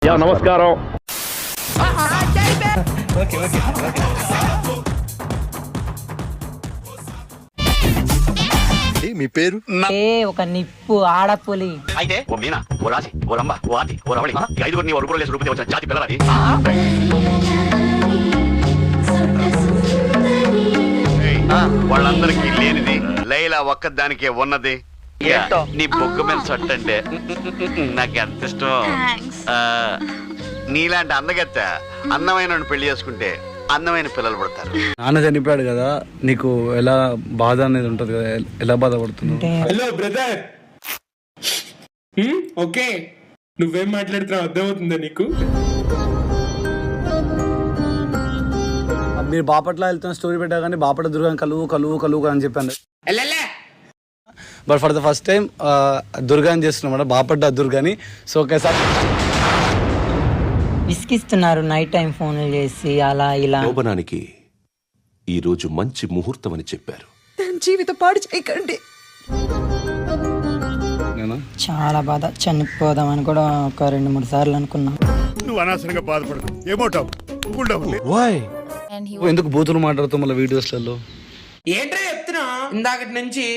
నమస్కారం. మీ పేరు? ఒక నిప్పు ఆడపులి. అయితే ఓ మీనా, ఓ రాశి, ఓ రంభ, ఓ ఆతి, ఓ రమణి, ఈ ఐదుగురిని ఓ రూపంలో రూపంలో వచ్చిన జాతి పిల్లలని. వాళ్ళందరికీ లేనిది లైలా ఒక్కదానికే ఉన్నది. నీ బొగ్గు మీద సొట్టు అంటే నాకు ఎంత ఇష్టం. నీలాంటి అందగత్త అందమైన పెళ్లి చేసుకుంటే అందమైన పిల్లలు పడతారు. నాన్న చనిపోయాడు కదా, నీకు ఎలా బాధ అనేది ఉంటది కదా, ఎలా బాధపడుతున్నావు? హలో బ్రదర్, ఓకే నువ్వేం మాట్లాడుతున్నావు అర్థమవుతుందా నీకు? మీరు బాపట్ల వెళ్తున్న స్టోరీ పెట్టా కానీ బాపట్ల దుర్గం కలువు కలువు కలువు అని చెప్పాను. But for the first time దుర్గాని చేస్తున్నాం బాపట్ల దుర్గాని. సో ఒకసారి విసిగిస్తున్నారు నైట్ టైం ఫోన్లు చేసి అలా ఇలా. శోభనానికి ఈ రోజు మంచి ముహూర్తం అని చెప్పారు. జీవితం పాడు చేయకండి. చాలా బాధ, చనిపోదామని కూడా ఒక 2-3 సార్లు అనుకున్నా. నువ్వు అనవసరంగా బాధపడదు, ఏమోటావు. ఎందుకు బూతులు మాట్లాడుతావు మళ్ళీ వీడియోస్లలో? ఏంట్రా చెప్తున్నా ఇందాకటి నుంచి?